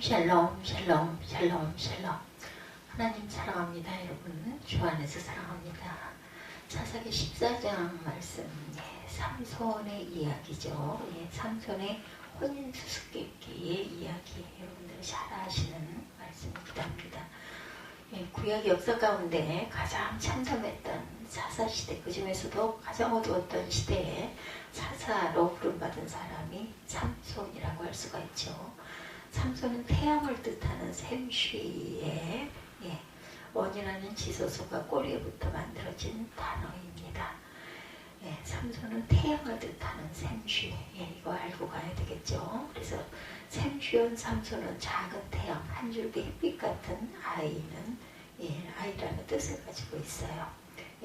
샬롬 샬롬 샬롬 샬롬. 하나님 사랑합니다. 여러분 주 안에서 사랑합니다. 사사기 14장 말씀, 삼손의 이야기죠. 삼손의 혼인 수수께끼의 이야기, 여러분들이 잘 아시는 말씀이기도 합니다. 구약 역사 가운데 가장 참담했던 사사시대, 그 중에서도 가장 어두웠던 시대에 사사로 부름받은 사람이 삼손이라고 할 수가 있죠. 삼손은 태양을 뜻하는 샘쉬의 원이라는 지소서가 꼬리에부터 만들어진 단어입니다. 삼손은 태양을 뜻하는 샘쉬, 이거 알고 가야 되겠죠. 그래서 샘쉬온 삼손은 작은 태양, 한 줄기 햇빛 같은 아이는 아이라는 뜻을 가지고 있어요.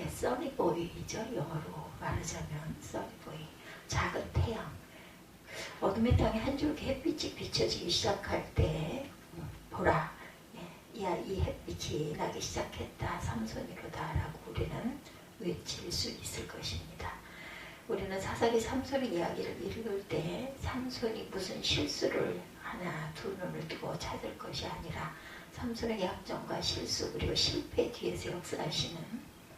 써니보이죠. 영어로 말하자면 써니보이, 작은 태양. 어둠의 땅에 한 줄기 햇빛이 비춰지기 시작할 때 보라, 이 햇빛이 나기 시작했다, 삼손이로다 라고 우리는 외칠 수 있을 것입니다. 우리는 사사기 삼손의 이야기를 읽을 때 삼손이 무슨 실수를 하나 두 눈을 두고 찾을 것이 아니라 삼손의 약점과 실수 그리고 실패 뒤에서 역사하시는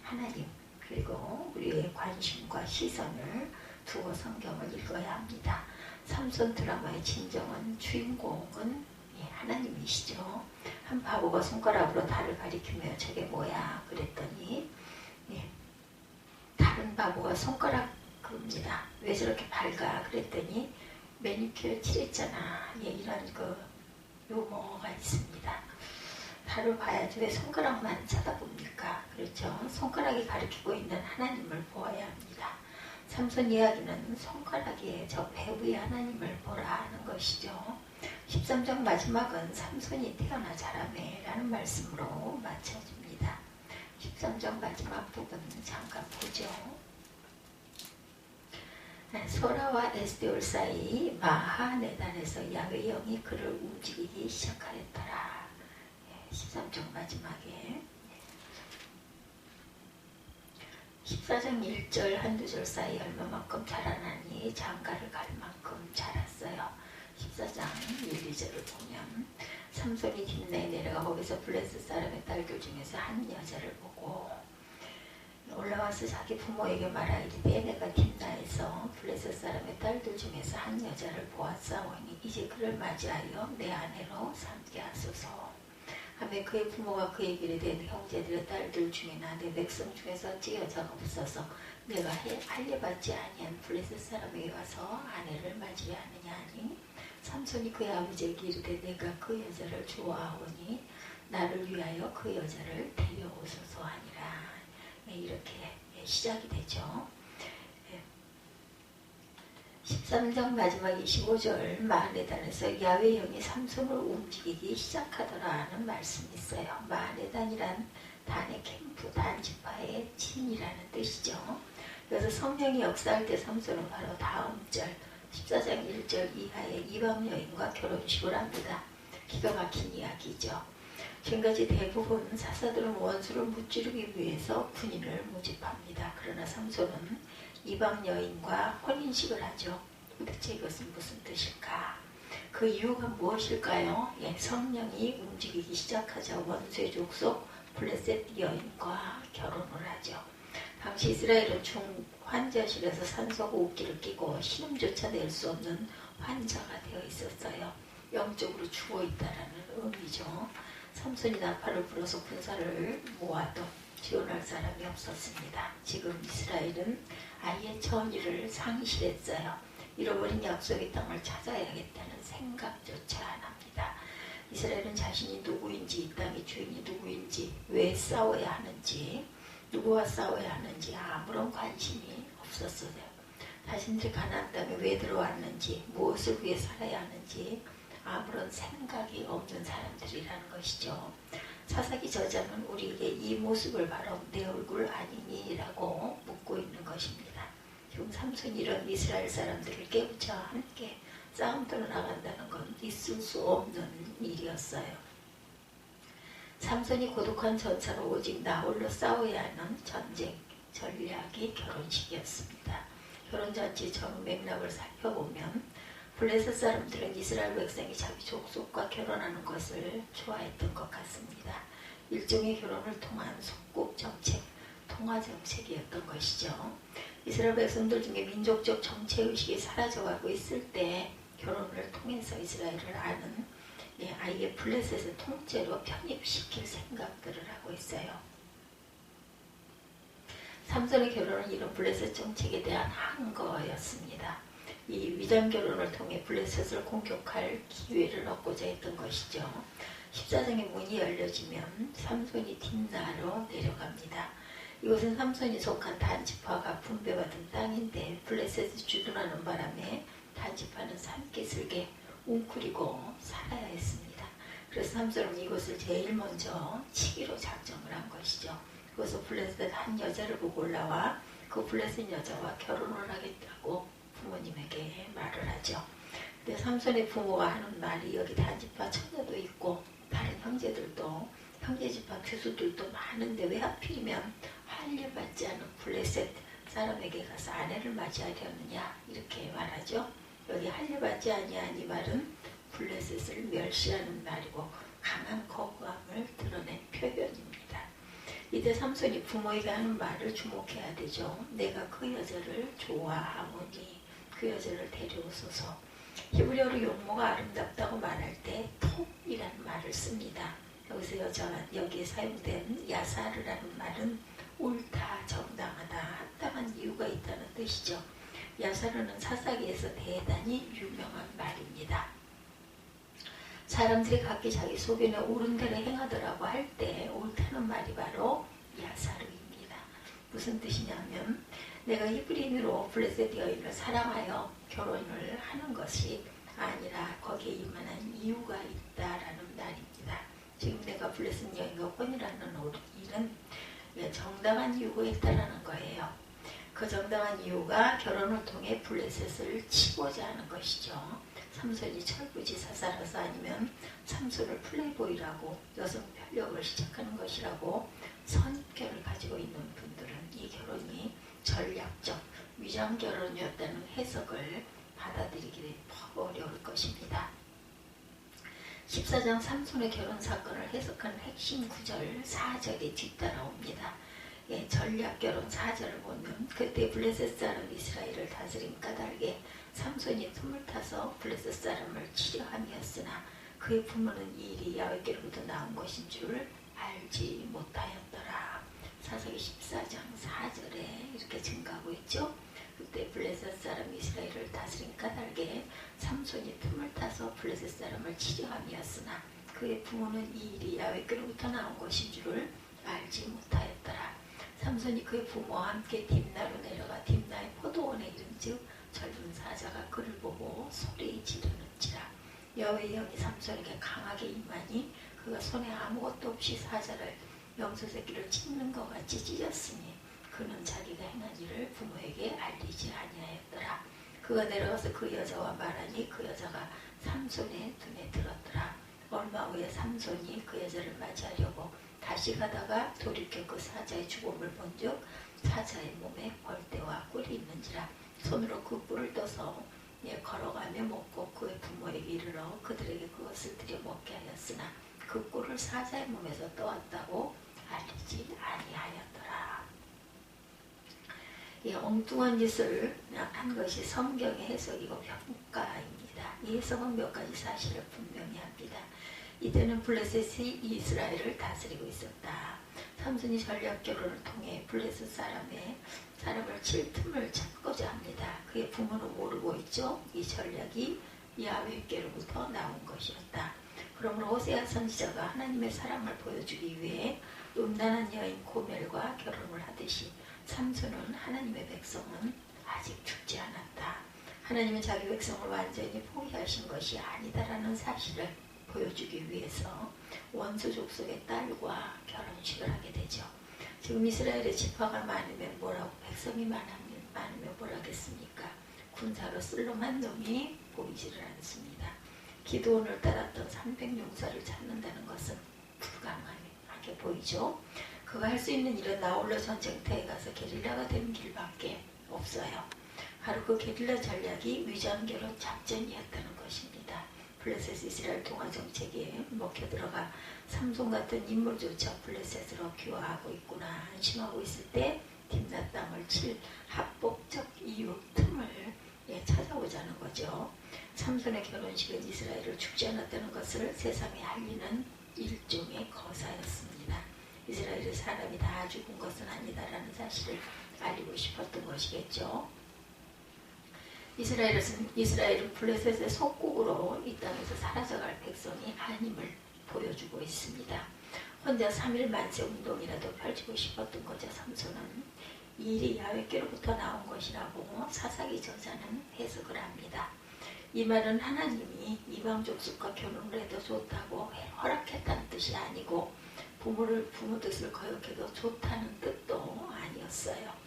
하나님, 그리고 우리의 관심과 시선을 두고 성경을 읽어야 합니다. 삼손 드라마의 진정한 주인공은 하나님이시죠. 한 바보가 손가락으로 달을 가리키며 저게 뭐야 그랬더니 다른 바보가 손가락입니다. 왜 저렇게 밝아 그랬더니 매니큐어 칠했잖아. 이런 유머가 있습니다. 달을 봐야지 왜 손가락만 쳐다봅니까? 그렇죠. 손가락이 가리키고 있는 하나님을 보아야 합니다. 삼손 이야기는 손가락에 저 배우의 하나님을 보라 하는 것이죠. 13장 마지막은 삼손이 태어나 자라매 라는 말씀으로 마쳐집니다. 13장 마지막 부분 잠깐 보죠. 소라와 에스디올 사이 마하네단에서 야훼 영이 그를 움직이기 시작하였더라. 13장 마지막에 14장 1절 한두 절 사이 얼마만큼 자라나니 장가를 갈 만큼 자랐어요. 14장 1, 2절을 보면 삼손이 딥나에 내려가 거기서 블레셋 사람의 딸들 중에서 한 여자를 보고 올라와서 자기 부모에게 말하이르되 내가 딥나에서 블레셋 사람의 딸들 중에서 한 여자를 보았사오니 이제 그를 맞이하여 내 아내로 삼게 하소서 하며 그의 부모가 그에게 이르되 내 형제들의 딸들 중에나 내 백성 중에서 어찌 여자가 없어서 내가 할례받지 아니한 블레셋 사람에게 와서 아내를 맞이하느냐 하니 삼손이 그의 아버지에게 이르되 내가 그 여자를 좋아하오니 나를 위하여 그 여자를 데려오소서 하니라. 이렇게 시작이 되죠. 13장 마지막 25절 마하네단에서 야훼 영이 삼손을 움직이기 시작하더라 하는 말씀이 있어요. 마하네단이란 단의 캠프, 단 지파의 진이라는 뜻이죠. 그래서 성령이 역사할 때 삼손은 바로 다음 절 14장 1절 이하의 이방 여인과 결혼식을 합니다. 기가 막힌 이야기죠. 지금까지 대부분 사사들은 원수를 무찌르기 위해서 군인을 모집합니다. 그러나 삼손은 이방 여인과 혼인식을 하죠. 도대체 이것은 무슨 뜻일까? 그 이유가 무엇일까요? 성령이 움직이기 시작하자 원수의 족속 블레셋 여인과 결혼을 하죠. 당시 이스라엘은 중환자실에서 산소가 옷기를 끼고 신음조차 낼 수 없는 환자가 되어 있었어요. 영적으로 죽어있다라는 의미죠. 삼손이 나팔을 불어서 군사를 모아도 지원할 사람이 없었습니다. 지금 이스라엘은 아예 전의를 상실했어요. 잃어버린 약속의 땅을 찾아야겠다는 생각조차 안 합니다. 이스라엘은 자신이 누구인지, 이 땅의 주인이 누구인지, 왜 싸워야 하는지, 누구와 싸워야 하는지 아무런 관심이 없었어요. 자신들이 가나안 땅에 왜 들어왔는지, 무엇을 위해 살아야 하는지 아무런 생각이 없는 사람들이라는 것이죠. 사사기 저자는 우리에게 이 모습을 바로 내 얼굴 아니니? 라고 묻고 있는 것입니다. 지금 삼손이 이런 이스라엘 사람들을 깨우쳐 함께 싸움터로 나간다는 건 있을 수 없는 일이었어요. 삼손이 고독한 전사로 오직 나 홀로 싸워야 하는 전쟁 전략이 결혼식이었습니다. 결혼잔치 전후 맥락을 살펴보면 블레셋 사람들은 이스라엘 백성이 자기 족속과 결혼하는 것을 좋아했던 것 같습니다. 일종의 결혼을 통한 속국 정책, 통화 정책이었던 것이죠. 이스라엘 백성들 중에 민족적 정체의식이 사라져가고 있을 때 결혼을 통해서 이스라엘을 아는 아예 블레셋의 통째로 편입시킬 생각들을 하고 있어요. 삼손의 결혼은 이런 블레셋 정책에 대한 항거였습니다. 이 위장 결혼을 통해 블레셋을 공격할 기회를 얻고자 했던 것이죠. 14장의 문이 열려지면 삼손이 딥나로 내려갑니다. 이곳은 삼손이 속한 단지파가 분배받은 땅인데 블레셋이 주둔하는 바람에 단지파는 산기슭에 웅크리고 살아야 했습니다. 그래서 삼손은 이곳을 제일 먼저 치기로 작정을 한 것이죠. 그래서 블레셋 한 여자를 보고 올라와 그 블레셋 여자와 결혼을 하겠다고 부모님에게 말을 하죠. 근데 삼손의 부모가 하는 말이 여기 단지파 처녀도 있고 다른 형제들도 형제지파 교수들도 많은데 왜 하필이면 할례받지 않은 블레셋 사람에게 가서 아내를 맞이하려느냐 이렇게 말하죠. 여기 할례받지 아니한 이 말은 블레셋을 멸시하는 말이고 강한 거부감을 드러낸 표현입니다. 이때 삼손이 부모에게 하는 말을 주목해야 되죠. 내가 그 여자를 좋아하오니 그 여자를 데려오소서. 히브리어로 용모가 아름답다고 말할 때 톱이라는 말을 씁니다. 여기에 사용된 야사르라는 말은 옳다, 정당하다, 합당한 이유가 있다는 뜻이죠. 야사르는 사사기에서 대단히 유명한 말입니다. 사람들이 각기 자기 소견에 옳은 대로 행하더라고 할 때 옳다는 말이 바로 야사르입니다. 무슨 뜻이냐면 내가 히브리인으로 블레셋 여인을 사랑하여 결혼을 하는 것이 아니라 거기에 이만한 이유가 있다라는 말입니다. 지금 내가 블레셋 여인과 혼인하는 일은 정당한 이유가 있다라는 거예요. 그 정당한 이유가 결혼을 통해 블레셋을 치고자 하는 것이죠. 삼손이 철부지사사라서 아니면 삼손을 플레이보이라고 여성 편력을 시작하는 것이라고 선입견을 가지고 있는 분들은 이 결혼이 전략적 위장 결혼이었다는 해석을 받아들이기 어려울 것입니다. 14장 삼손의 결혼 사건을 해석하는 핵심 구절 4절이 뒤따라옵니다. 전략 결혼 4절을 보면 그때 블레셋 사람 이스라엘을 다스린 까닭에 삼손이 틈을 타서 블레셋 사람을 치려함이었으나 그의 부모는 이 일이 야훼께로부터 나온 것인 줄 알지 못하였더라. 사사기 14장 4절에 이렇게 증가하고 있죠. 그때 블레셋 사람 이스라엘을 다스린 까닭에 삼손이 틈을 타서 블레셋 사람을 치려함이었으나 그의 부모는 이 일이 야훼께로부터 나온 것인 줄을 알지 못하였더라. 삼손이 그의 부모와 함께 딥나로 내려가 딥나의 포도원에 이른즉 젊은 사자가 그를 보고 소리 지르는지라. 여호와의 영이 삼손에게 강하게 임하니 그가 손에 아무것도 없이 사자를 염소 새끼를 찢는 것 같이 찢었으니 그는 자기가 행한 일을 부모에게 알리지 아니하였더라. 그가 내려가서 그 여자와 말하니 그 여자가 삼손의 눈에 들었더라. 얼마 후에 삼손이 그 여자를 맞이하려고 다시 가다가 돌이켜 그 사자의 죽음을 본즉 사자의 몸에 벌떼와 꿀이 있는지라. 손으로 그 꿀을 떠서 걸어가며 먹고 그의 부모에게 이르러 그들에게 그것을 들여 먹게 하였으나 그 꿀을 사자의 몸에서 떠왔다고 알리지 아니하였더라. 이 엉뚱한 짓을 한 것이 성경의 해석이고 평가입니다. 이 해석은 몇 가지 사실을 분명히 합니다. 이때는 블레셋이 이스라엘을 다스리고 있었다. 삼손이 전략 결혼을 통해 블레셋 사람을 칠 틈을 찾고자 합니다. 그의 부모는 모르고 있죠. 이 전략이 야훼께로부터 나온 것이었다. 그러므로 호세아 선지자가 하나님의 사랑을 보여주기 위해 음란한 여인 고멜과 결혼을 하듯이 삼손은 하나님의 백성은 아직 죽지 않았다. 하나님은 자기 백성을 완전히 포기하신 것이 아니다라는 사실을 보여주기 위해서 원수 족속의 딸과 결혼식을 하게 되죠. 지금 이스라엘의 지파가 많으면 뭐라고, 백성이 많으면 뭐라겠습니까? 군사로 쓸름한 놈이 보이지를 않습니다. 기드온을 따랐던 300용사를 찾는다는 것은 불가능하게 보이죠. 그가 할 수 있는 일은 나홀로 전쟁터에 가서 게릴라가 되는 길밖에 없어요. 바로 그 게릴라 전략이 위장결혼 작전이었다는 것입니다. 블레셋 이스라엘 동화 정책에 먹혀 들어가 삼손 같은 인물조차 블레셋으로 귀화하고 있구나 안심하고 있을 때 딥낫 땅을 칠 합법적 이유 틈을 찾아오자는 거죠. 삼손의 결혼식은 이스라엘을 죽지 않았다는 것을 세상에 알리는 일종의 거사였습니다. 이스라엘의 사람이 다 죽은 것은 아니다라는 사실을 알리고 싶었던 것이겠죠. 이스라엘은 블레셋의 속국으로 이 땅에서 사라져갈 백성이 아님을 보여주고 있습니다. 혼자 3일 만세 운동이라도 펼치고 싶었던 거죠. 삼손은 이 일이 야훼께로부터 나온 것이라고 사사기 저자는 해석을 합니다. 이 말은 하나님이 이방 족속과 결혼을 해도 좋다고 허락했다는 뜻이 아니고 부모 뜻을 거역해도 좋다는 뜻도 아니었어요.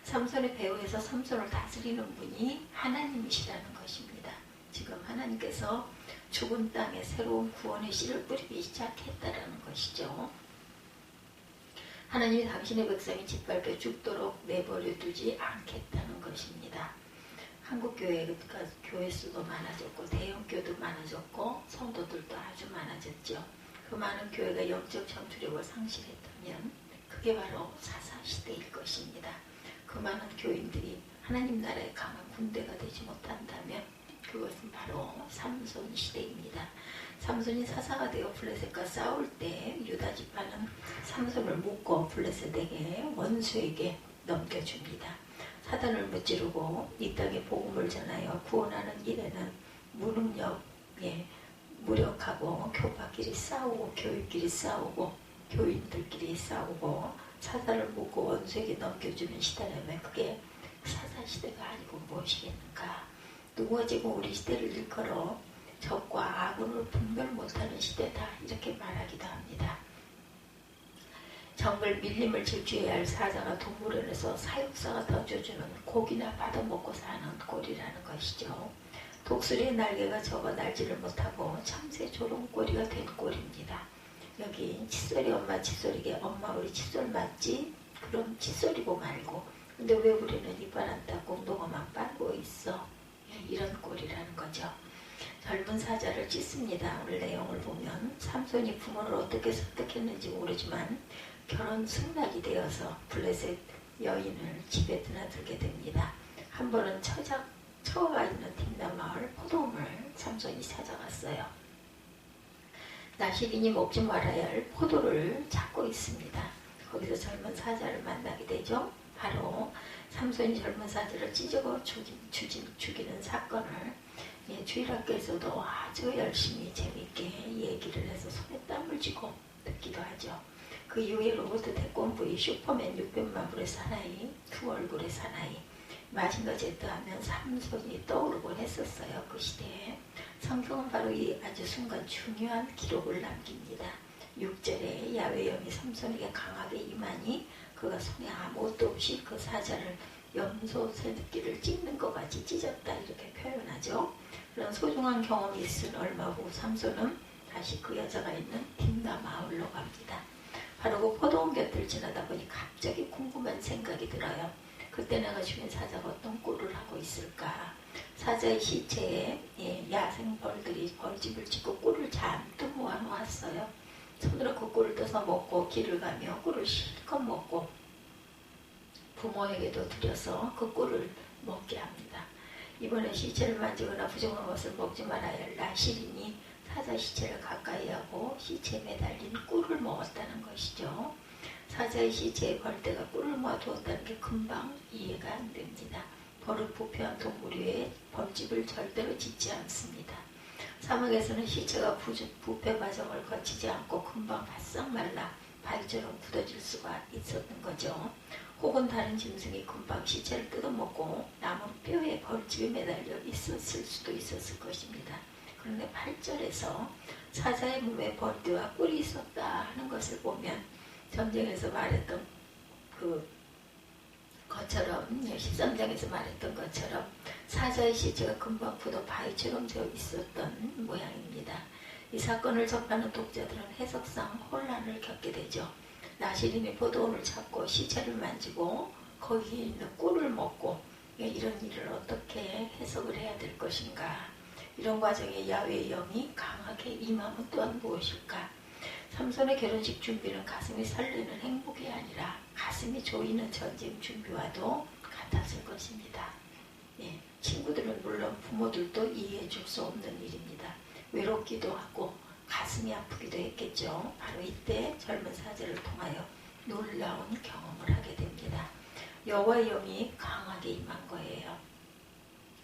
삼손의 배후에서 삼손을 다스리는 분이 하나님이시라는 것입니다. 지금 하나님께서 죽은 땅에 새로운 구원의 씨를 뿌리기 시작했다라는 것이죠. 하나님이 당신의 백성이 짓밟혀 죽도록 내버려 두지 않겠다는 것입니다. 한국 교회 수도 많아졌고 대형교도 많아졌고 성도들도 아주 많아졌죠. 그 많은 교회가 영적 전투력을 상실했다면 그게 바로 사사시대일 것입니다. 그 많은 교인들이 하나님 나라의 강한 군대가 되지 못한다면 그것은 바로 삼손 시대입니다. 삼손이 사사가 되어 블레셋과 싸울 때 유다 지파는 삼손을 묶어 블레셋에게 원수에게 넘겨줍니다. 사단을 무찌르고 이 땅에 복음을 전하여 구원하는 일에는 무력하고 교파끼리 싸우고 교인끼리 싸우고 교인들끼리 싸우고 사단을 묶고 원수에게 넘겨주는 시대라면 그게 사사시대가 아니고 무엇이겠는가. 누구가 지금 우리 시대를 일컬어 적과 악을 분별 못하는 시대다 이렇게 말하기도 합니다. 정글 밀림을 질주해야 할 사자가 동물원에서 사육사가 던져주는 고기나 받아먹고 사는 꼴이라는 것이죠. 독수리의 날개가 적어 날지를 못하고 참새 조롱꼬리가 된 꼴입니다. 여기 칫솔이 엄마 칫솔이게 엄마 우리 칫솔 맞지? 그럼 칫솔이고 말고 근데 왜 우리는 이빨 안 닦고 농어만 빨고 있어? 이런 꼴이라는 거죠. 젊은 사자를 찢습니다. 오늘 내용을 보면 삼손이 부모를 어떻게 설득했는지 모르지만 결혼 승낙이 되어서 블레셋 여인을 집에 드나들게 됩니다. 한 번은 처가 있는 딥낫 마을 포도원을 삼손이 찾아갔어요. 나시린이 먹지 말아야 할 포도를 찾고 있습니다. 거기서 젊은 사자를 만나게 되죠. 바로 삼손이 젊은 사자를 찢어 죽이는 사건을 주일학교에서도 아주 열심히 재밌게 얘기를 해서 손에 땀을 쥐고 듣기도 하죠. 그 이후에 로버트 태권브의 슈퍼맨 600만 불의 사나이, 두 얼굴의 사나이, 마징가 제트 하면 삼손이 떠오르곤 했었어요. 그 시대에. 성경은 바로 이 아주 순간 중요한 기록을 남깁니다. 6절에 야훼 영이 삼손에게 강하게 임하니 그가 손에 아무것도 없이 그 사자를 염소 새끼를 찢는 것 같이 찢었다 이렇게 표현하죠. 그런 소중한 경험이 있은 얼마 후 삼손은 다시 그 여자가 있는 딥낫 마을로 갑니다. 바로 그 포도원 곁을 지나다 보니 갑자기 궁금한 생각이 들어요. 그때 내가 죽인 사자가 어떤 꼴을 하고 있을까. 사자의 시체에 야생 벌들이 벌집을 짓고 꿀을 잔뜩 모아놓았어요. 손으로 그 꿀을 떠서 먹고 길을 가며 꿀을 실컷 먹고 부모에게도 드려서 그 꿀을 먹게 합니다. 이번에 시체를 만지거나 부정한 것을 먹지 말아야 할 나시린이 사자 시체를 가까이 하고 시체에 매달린 꿀을 먹었다는 것이죠. 사자의 시체에 벌떼가 꿀을 모아두었다는 게 금방 이해가 안 됩니다. 버릇 부패한 동물 위에 벌집을 절대로 짓지 않습니다. 사막에서는 시체가 부패 과정을 거치지 않고 금방 바싹 말라 바위처럼 굳어질 수가 있었던 거죠. 혹은 다른 짐승이 금방 시체를 뜯어먹고 남은 뼈에 벌집이 매달려 있었을 수도 있었을 것입니다. 그런데 8절에서 사자의 몸에 벌떼와 꿀이 있었다 하는 것을 보면 전쟁에서 말했던 것처럼 13장에서 말했던 것처럼 사자의 시체가 금방 굳어 바위처럼 되어 있었던 모양입니다. 이 사건을 접하는 독자들은 해석상 혼란을 겪게 되죠. 나시린이 포도원을 찾고 시체를 만지고 거기에 있는 꿀을 먹고 이런 일을 어떻게 해석을 해야 될 것인가. 이런 과정에 야훼의 영이 강하게 임함은 또한 무엇일까. 삼손의 결혼식 준비는 가슴이 설레는 행복이 아니라 가슴이 조이는 전쟁 준비와도 같았을 것입니다. 친구들은 물론 부모들도 이해해 줄 수 없는 일입니다. 외롭기도 하고 가슴이 아프기도 했겠죠. 바로 이때 젊은 사제를 통하여 놀라운 경험을 하게 됩니다. 여호와의 영이 강하게 임한 거예요.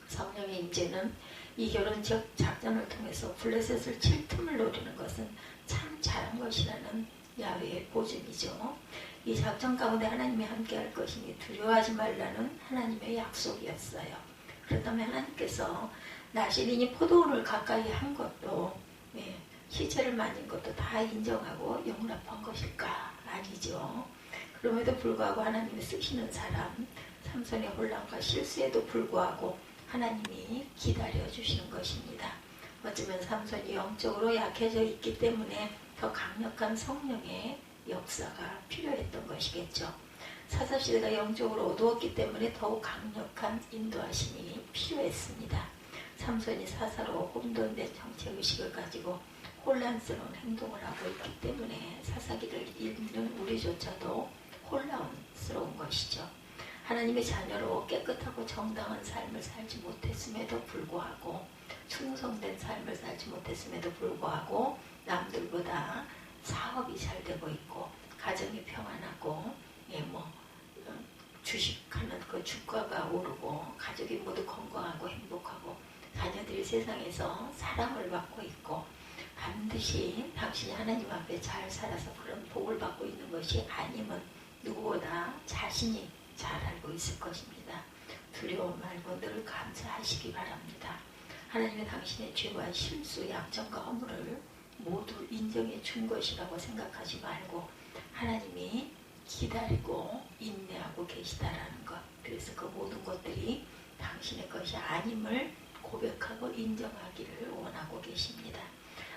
성령의 임재는 이 결혼적 작전을 통해서 블레셋을 칠 틈을 노리는 것은 참 잘한 것이라는 야훼의 보증이죠. 이 작전 가운데 하나님이 함께할 것이니 두려워하지 말라는 하나님의 약속이었어요. 그렇다면 하나님께서 나시린이 포도원을 가까이 한 것도 시체를 만진 것도 다 인정하고 용납한 것일까? 아니죠. 그럼에도 불구하고 하나님이 쓰시는 사람, 삼손의 혼란과 실수에도 불구하고 하나님이 기다려주시는 것입니다. 어쩌면 삼손이 영적으로 약해져 있기 때문에 더 강력한 성령의 역사가 필요했던 것이겠죠. 사사시대가 영적으로 어두웠기 때문에 더욱 강력한 인도하심이 필요했습니다. 삼손이 사사로 혼돈된 정체의식을 가지고 혼란스러운 행동을 하고 있기 때문에 사사기를 읽는 우리조차도 혼란스러운 것이죠. 하나님의 자녀로 깨끗하고 정당한 삶을 살지 못했음에도 불구하고 충성된 삶을 살지 못했음에도 불구하고 남들보다 사업이 잘 되고 있고 가정이 평안하고 주식하는 그 주가가 오르고 가족이 모두 건강하고 행복하고 자녀들이 세상에서 사랑을 받고 있고 반드시 당신이 하나님 앞에 잘 살아서 그런 복을 받고 있는 것이 아니면 누구보다 자신이 잘 알고 있을 것입니다. 두려움 말고 늘 감사하시기 바랍니다. 하나님은 당신의 죄와 실수, 약점과 허물을 모두 인정해 준 것이라고 생각하지 말고 하나님이 기다리고 인내하고 계시다라는 것. 그래서 그 모든 것들이 당신의 것이 아님을 고백하고 인정하기를 원하고 계십니다.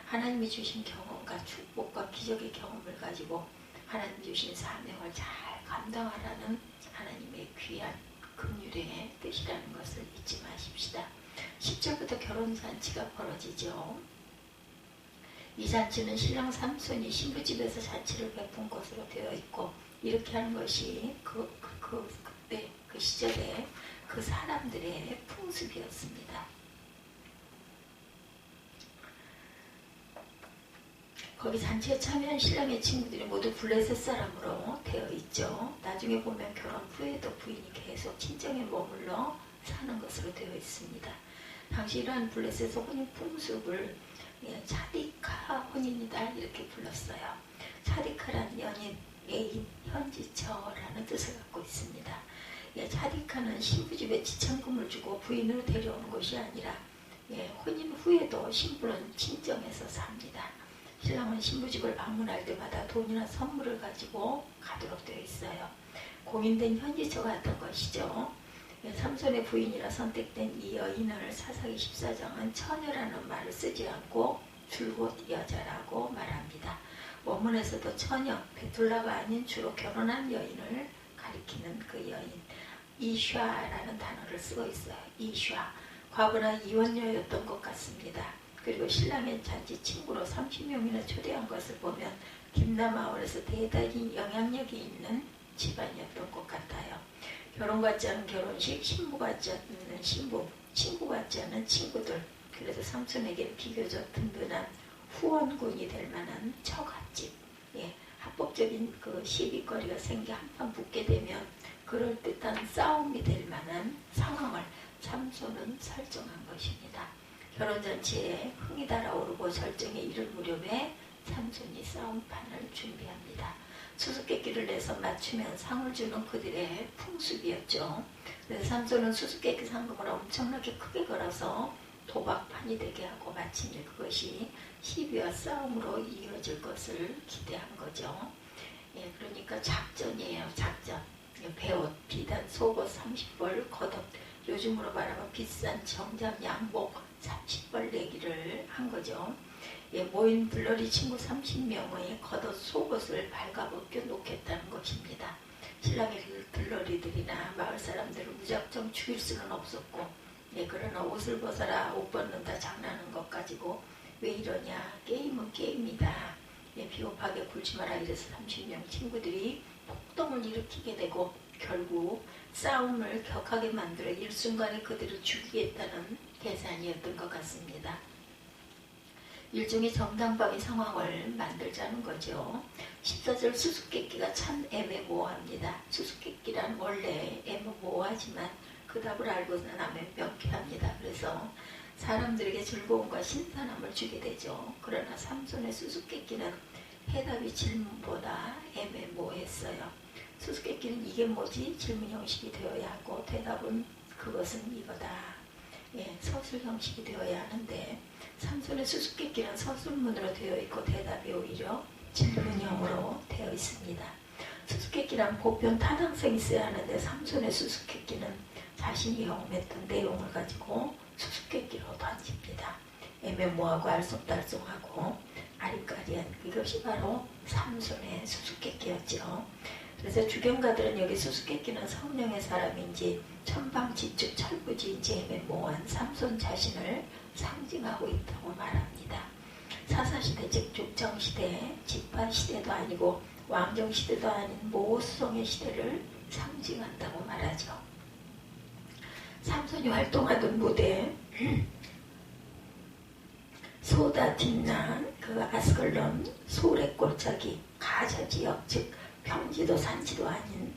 하나님이 주신 경험과 축복과 기적의 경험을 가지고 하나님 주신 사명을 잘 감당하라는 하나님의 귀한 긍휼의 뜻이라는 것을 잊지 마십시다. 10절부터 결혼잔치가 벌어지죠. 이 잔치는 신랑 삼손이 신부집에서 잔치를 베푼 것으로 되어 있고 이렇게 하는 것이 그때 그 시절에 그 사람들의 풍습이었습니다. 거기 잔치에 참여한 신랑의 친구들이 모두 블레셋 사람으로 되어 있죠. 나중에 보면 결혼 후에도 부인이 계속 친정에 머물러 사는 것으로 되어 있습니다. 당시 이러한 블레셋의 혼인 풍습을 차디카 혼인이다 이렇게 불렀어요. 차디카란 연인, 애인, 현지처라는 뜻을 갖고 있습니다. 차디카는 신부집에 지참금을 주고 부인으로 데려오는 것이 아니라 혼인 후에도 신부는 친정에서 삽니다. 신랑은 신부집을 방문할 때마다 돈이나 선물을 가지고 가도록 되어 있어요. 공인된 현지처 같은 것이죠. 삼손의 부인이라 선택된 이 여인을 사사기 14장은 처녀라는 말을 쓰지 않고 줄곧 여자라고 말합니다. 원문에서도 처녀, 베툴라가 아닌 주로 결혼한 여인을 가리키는 그 여인, 이샤라는 단어를 쓰고 있어요. 이샤, 과거나 이혼녀였던 것 같습니다. 그리고 신랑의 잔치 친구로 30명이나 초대한 것을 보면 김나마을에서 대단히 영향력이 있는 집안이었던 것 같아요. 결혼 같지 않은 결혼식, 신부 같지 않는 신부, 친구 같지 않은 친구들. 그래서 삼손에게 비교적 든든한 후원군이 될 만한 처갓집. 합법적인 그 시비거리가 생겨 한판 붙게 되면 그럴듯한 싸움이 될 만한 상황을 삼손은 설정한 것입니다. 결혼잔치에 흥이 달아오르고 절정에 이를 무렵에 삼손이 싸움판을 준비합니다. 수수께끼를 내서 맞추면 상을 주는 그들의 풍습이었죠. 그래서 삼손은 수수께끼 상금을 엄청나게 크게 걸어서 도박판이 되게 하고 마침내 그것이 시비와 싸움으로 이어질 것을 기대한 거죠. 그러니까 작전이에요. 작전. 배옷, 비단, 속옷 30벌, 겉옷, 요즘으로 말하면 비싼 정장, 양복 30벌 내기를 한 거죠. 모인 들러리 친구 30명의 겉옷 속옷을 발가벗겨 놓겠다는 것입니다. 신랑의 들러리들이나 마을 사람들을 무작정 죽일 수는 없었고, 그러나 옷을 벗어라, 옷 벗는다 장난하는 것 가지고 왜 이러냐, 게임은 게임이다, 비겁하게 굴지 마라 이래서 30명 친구들이 폭동을 일으키게 되고 결국 싸움을 격하게 만들어 일순간에 그들을 죽이겠다는 계산이었던 것 같습니다. 일종의 정당방위 상황을 만들자는 거죠. 14절 수수께끼가 참 애매모호합니다. 수수께끼란 원래 애매모호하지만 그 답을 알고 나면 명쾌합니다. 그래서 사람들에게 즐거움과 신선함을 주게 되죠. 그러나 삼손의 수수께끼는 해답이 질문보다 애매모호했어요. 수수께끼는 이게 뭐지? 질문 형식이 되어야 하고 대답은 그것은 이거다. 서술 형식이 되어야 하는데 삼손의 수수께끼는 서술문으로 되어 있고 대답이 오히려 질문형으로 되어 있습니다. 수수께끼란 보편 타당성이 있어야 하는데 삼손의 수수께끼는 자신이 경험했던 내용을 가지고 수수께끼로 던집니다. 애매모호하고 알쏭달쏭하고 아리까리한 이것이 바로 삼손의 수수께끼였죠. 그래서 주경가들은 여기 수수께끼는 성령의 사람인지 천방지축 철부지인지 애매모호한 삼손 자신을 상징하고 있다고 말합니다. 사사시대 즉 족정시대, 집화시대도 아니고 왕정시대도 아닌 모호성의 시대를 상징한다고 말하죠. 삼손이 활동하던 무대 소다 딥난 그 아스글론 소래 골짜기 가자 지역 즉 평지도 산지도 아닌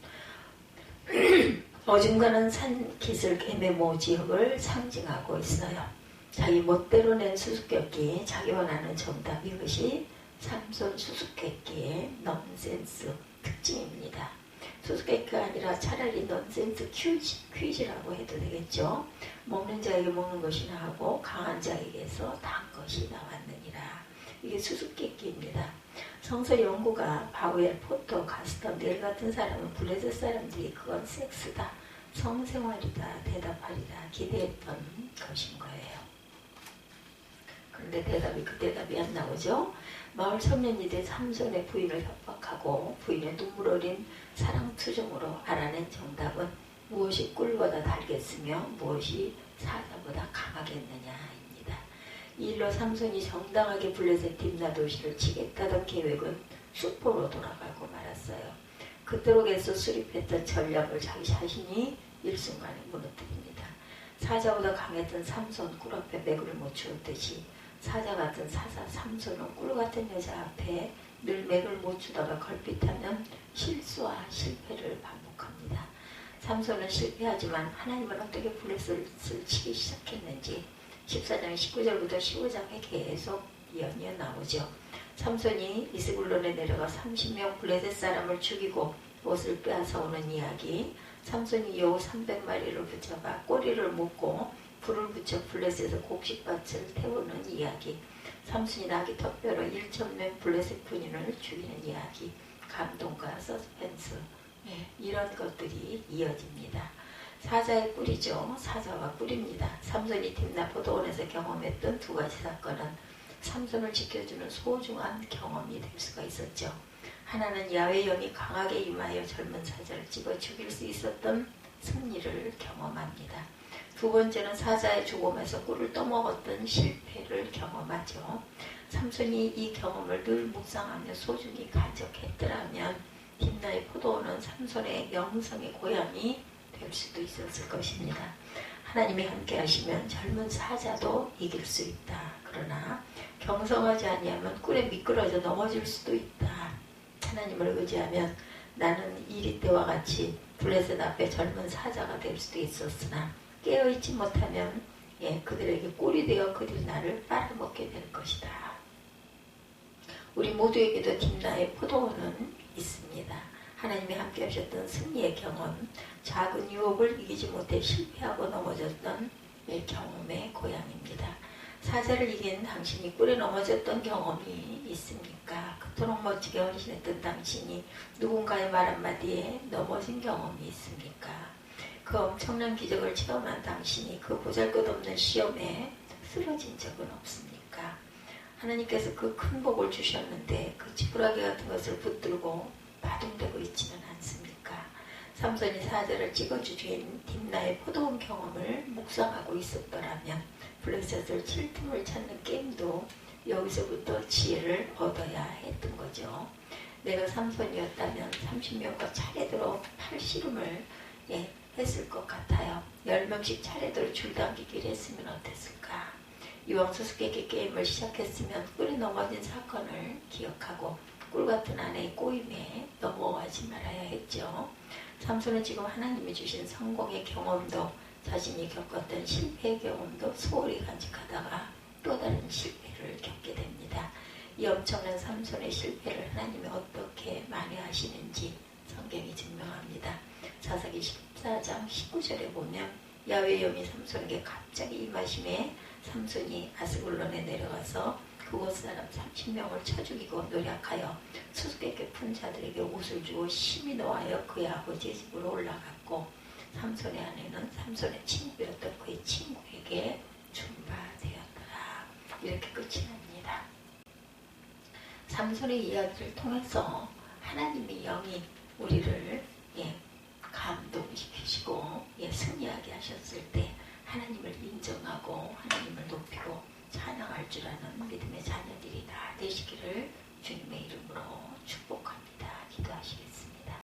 어중간한 산 기슭 애매모 지역을 상징하고 있어요. 자기 멋대로 낸 수수께끼, 자기 원하는 정답, 이것이 삼손 수수께끼의 넌센스 특징입니다. 수수께끼가 아니라 차라리 넌센스 퀴즈라고 해도 되겠죠. 먹는 자에게 먹는 것이 나오고 강한 자에게서 단 것이 나왔느니라. 이게 수수께끼입니다. 성서 연구가 바우엘, 포터, 가스턴, 넬 같은 사람은 블레셋 사람들이 그건 섹스다, 성생활이다, 대답하리라 기대했던 것인 거예요. 그런데 그 대답이 안 나오죠. 마을 청년이들 삼손의 부인을 협박하고 부인의 눈물 어린 사랑투정으로 알아낸 정답은 무엇이 꿀보다 달겠으며 무엇이 사자보다 강하겠느냐입니다. 이 일로 삼손이 정당하게 블레셋 딥나 도시를 치겠다던 계획은 수포로 돌아가고 말았어요. 그토록 애써 수립했던 전략을 자기 자신이 일순간에 무너뜨립니다. 사자보다 강했던 삼손 꿀 앞에 매구를 못 추었듯이 사자 같은 사사 삼손은 꿀 같은 여자 앞에 늘 맥을 못 추다가 걸핏하면 실수와 실패를 반복합니다. 삼손은 실패하지만 하나님은 어떻게 블레셋을 치기 시작했는지 14장 19절부터 15장에 계속 이어져 나오죠. 삼손이 이스불론에 내려가 30명 블레셋 사람을 죽이고 옷을 빼앗아오는 이야기, 삼손이 여우 300마리를 붙잡아 꼬리를 묶고 불을 붙여 블레셋에서 곡식밭을 태우는 이야기, 삼손이 나귀 턱뼈로 1,000명 블레셋 군인을 죽이는 이야기, 감동과 서스펜스, 이런 것들이 이어집니다. 사자의 꿀이죠. 사자와 꿀입니다. 삼손이 딥나 포도원에서 경험했던 두 가지 사건은 삼손을 지켜주는 소중한 경험이 될 수가 있었죠. 하나는 야훼 영이 강하게 임하여 젊은 사자를 집어 죽일 수 있었던 승리를 경험합니다. 두 번째는 사자의 죽음에서 꿀을 떠먹었던 실패를 경험하죠. 삼손이 이 경험을 늘 묵상하며 소중히 간직했더라면 딥나의 포도원은 삼손의 영성의 고향이 될 수도 있었을 것입니다. 하나님이 함께 하시면 젊은 사자도 이길 수 있다. 그러나 경성하지 아니하면 꿀에 미끄러져 넘어질 수도 있다. 하나님을 의지하면 나는 이리 때와 같이 블레셋 앞에 젊은 사자가 될 수도 있었으나 깨어있지 못하면 그들에게 꿀이 되어 그들이 나를 빨아먹게 될 것이다. 우리 모두에게도 딥나의 포도원은 있습니다. 하나님이 함께 하셨던 승리의 경험, 작은 유혹을 이기지 못해 실패하고 넘어졌던 경험의 고향입니다. 사자를 이긴 당신이 꿀에 넘어졌던 경험이 있습니까? 그토록 멋지게 헌신했던 당신이 누군가의 말 한마디에 넘어진 경험이 있습니까? 그 엄청난 기적을 체험한 당신이 그 보잘것없는 시험에 쓰러진 적은 없습니까? 하나님께서 그 큰 복을 주셨는데 그 지푸라기 같은 것을 붙들고 바둥대고 있지는 않습니까? 삼손이 사자를 찍어주신 딥나의 포도원 경험을 묵상하고 있었더라면 블레셋을 칠 틈을 찾는 게임도 여기서부터 지혜를 얻어야 했던 거죠. 내가 삼손이었다면 30명과 차례대로 팔씨름을 했을 것 같아요. 10명씩 차례대로 줄당기기를 했으면 어땠을까? 이왕 수수께끼 게임을 시작했으면 꿀이 넘어진 사건을 기억하고 꿀같은 아내의 꼬임에 넘어가지 말아야 했죠. 삼손은 지금 하나님이 주신 성공의 경험도 자신이 겪었던 실패의 경험도 소홀히 간직하다가 또 다른 실패를 겪게 됩니다. 이 엄청난 삼손의 실패를 하나님이 어떻게 만회하시는지 성경이 증명합니다. 사사기 14장 19절에 보면 야훼의 영이 삼손에게 갑자기 임하심에 삼손이 아스글론에 내려가서 그곳 사람 30명을 쳐 죽이고 노략하여 수수께끼 푼 자들에게 옷을 주고 심히 노하여 그의 아버지의 집으로 올라갔고 삼손의 아내는 삼손의 친구였던 그의 친구에게 준바되었더라. 이렇게 끝이 납니다. 삼손의 이야기를 통해서 하나님의 영이 우리를 감동시키시고 승리하게 하셨을 때 하나님을 인정하고 하나님을 높이고 찬양할 줄 아는 믿음의 자녀들이 다 되시기를 주님의 이름으로 축복합니다.